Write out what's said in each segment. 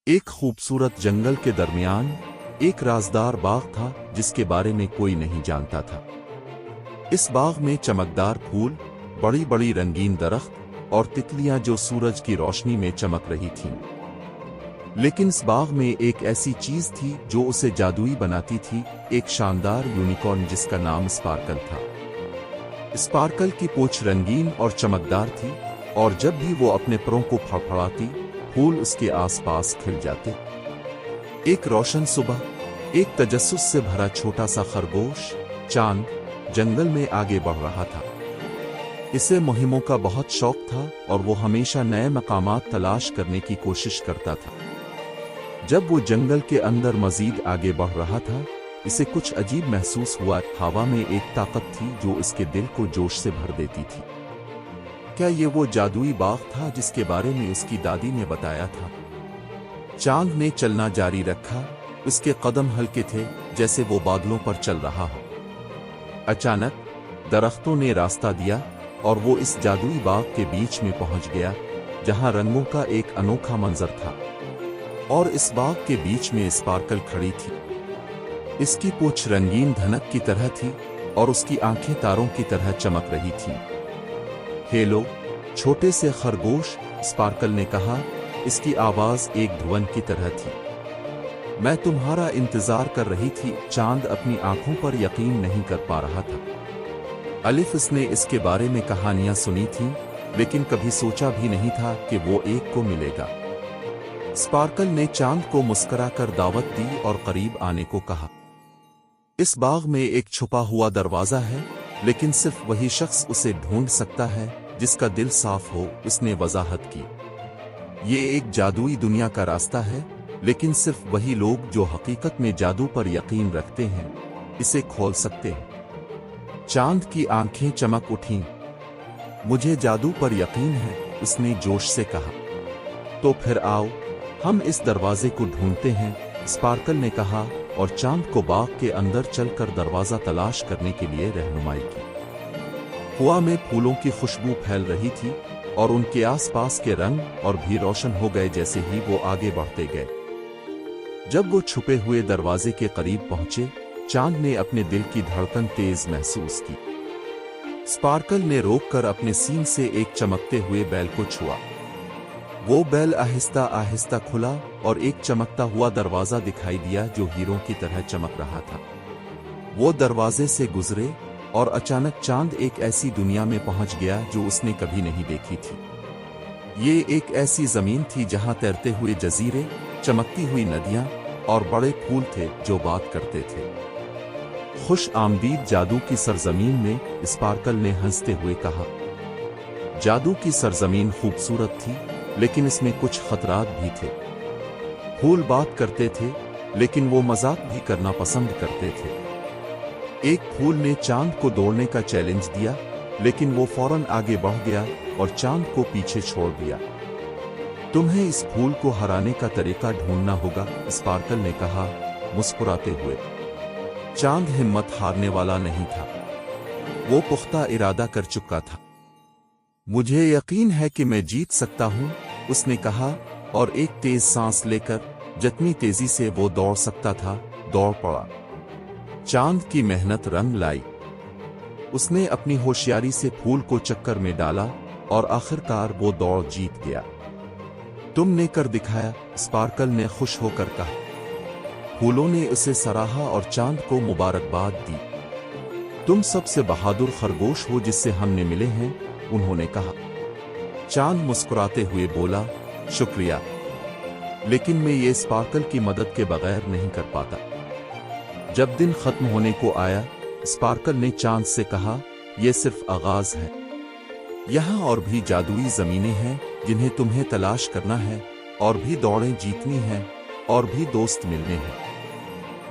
एक खूबसूरत जंगल के दरमियान एक राजदार बाग था जिसके बारे में कोई नहीं जानता था। इस बाग में चमकदार फूल, बड़ी बड़ी रंगीन दरख्त और तितलियां जो सूरज की रोशनी में चमक रही थीं। लेकिन इस बाग में एक ऐसी चीज थी जो उसे जादुई बनाती थी, एक शानदार यूनिकॉर्न जिसका नाम स्पार्कल था। स्पार्कल की पूंछ रंगीन और चमकदार थी और जब भी वो अपने परों को फड़फड़ाती फूल उसके आसपास खिल जाते। एक रोशन सुबह एक तजस्सुस से भरा छोटा सा खरगोश चांद जंगल में आगे बढ़ रहा था। इसे मुहिमों का बहुत शौक था और वो हमेशा नए मकामात तलाश करने की कोशिश करता था। जब वो जंगल के अंदर मजीद आगे बढ़ रहा था, इसे कुछ अजीब महसूस हुआ। हवा में एक ताकत थी जो इसके दिल को जोश से भर देती थी। क्या ये वो जादुई बाग था जिसके बारे में उसकी दादी ने बताया था? चांद ने चलना जारी रखा। उसके कदम हल्के थे जैसे वो बादलों पर चल रहा हो। अचानक दरख्तों ने रास्ता दिया और वो इस जादुई बाग के बीच में पहुंच गया, जहां रंगों का एक अनोखा मंजर था। और इस बाग के बीच में स्पार्कल खड़ी थी। इसकी पूंछ रंगीन धनक की तरह थी और उसकी आंखें तारों की तरह चमक रही थीं। हेलो छोटे से खरगोश, स्पार्कल ने कहा। इसकी आवाज एक ध्वन की तरह थी। मैं तुम्हारा इंतजार कर रही थी। चांद अपनी आंखों पर यकीन नहीं कर पा रहा था। अलिफ इसने इसके बारे में कहानियां सुनी थीं, लेकिन कभी सोचा भी नहीं था कि वो एक को मिलेगा। स्पार्कल ने चांद को मुस्कुराकर दावत दी और करीब आने को कहा। इस बाग में एक छुपा हुआ दरवाजा है, लेकिन सिर्फ वही शख्स उसे ढूंढ सकता है जिसका दिल साफ हो, उसने वजाहत की। ये एक जादुई दुनिया का रास्ता है, लेकिन सिर्फ वही लोग जो हकीकत में जादू पर यकीन रखते हैं इसे खोल सकते हैं। चांद की आंखें चमक उठीं। मुझे जादू पर यकीन है, उसने जोश से कहा। तो फिर आओ, हम इस दरवाजे को ढूंढते हैं, स्पार्कल ने कहा और चांद को बाग के अंदर चलकर दरवाजा तलाश करने के लिए रहनुमाई की। हवा में फूलों की खुशबू फैल रही थी और उनके आसपास के रंग और भी रोशन हो गए जैसे ही वो आगे बढ़ते गए। जब वो छुपे हुए दरवाजे के करीब पहुंचे, चांद ने अपने दिल की धड़कन तेज महसूस की। स्पार्कल ने रोककर अपने सींग से एक चमकते हुए बैल को छुआ। वो बैल आहिस्ता आहिस्ता खुला और एक चमकता हुआ दरवाजा दिखाई दिया जो हीरों की तरह चमक रहा था। वो दरवाजे से गुजरे और अचानक चांद एक ऐसी दुनिया में पहुंच गया जो उसने कभी नहीं देखी थी। ये एक ऐसी जमीन थी जहां तैरते हुए जजीरे, चमकती हुई नदियां और बड़े फूल थे जो बात करते थे। खुश आमदीद जादू की सरजमीन में, स्पार्कल ने हंसते हुए कहा। जादू की सरजमीन खूबसूरत थी, लेकिन इसमें कुछ खतरात भी थे। फूल बात करते थे, लेकिन वो मजाक भी करना पसंद करते थे। एक फूल ने चांद को दौड़ने का चैलेंज दिया, लेकिन वो फौरन आगे बढ़ गया और चांद को पीछे छोड़ दिया। तुम्हें इस फूल को हराने का तरीका ढूंढना होगा, स्पार्कल ने कहा मुस्कुराते हुए। चांद हिम्मत हारने वाला नहीं था। वो पुख्ता इरादा कर चुका था। मुझे यकीन है कि मैं जीत सकता हूं, उसने कहा और एक तेज सांस लेकर जितनी तेजी से वो दौड़ सकता था दौड़ पड़ा। चांद की मेहनत रंग लाई। उसने अपनी होशियारी से फूल को चक्कर में डाला और आखिरकार वो दौड़ जीत गया। तुमने कर दिखाया, स्पार्कल ने खुश होकर कहा। फूलों ने उसे सराहा और चांद को मुबारकबाद दी। तुम सबसे बहादुर खरगोश हो जिससे हमने मिले हैं, उन्होंने कहा। चांद मुस्कुराते हुए बोला, शुक्रिया, लेकिन मैं ये स्पार्कल की मदद के बगैर नहीं कर पाता। जब दिन खत्म होने को आया, स्पार्कल ने चांद से कहा, यह सिर्फ आगाज है। यहां और भी जादुई जमीनें हैं जिन्हें तुम्हें तलाश करना है, और भी दौड़ें जीतनी हैं, और भी दोस्त मिलने हैं।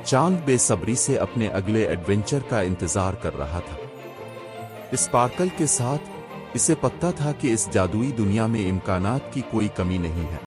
चांद बेसब्री से अपने अगले एडवेंचर का इंतजार कर रहा था। स्पार्कल के साथ इसे पता था कि इस जादुई दुनिया में इम्कानात की कोई कमी नहीं है।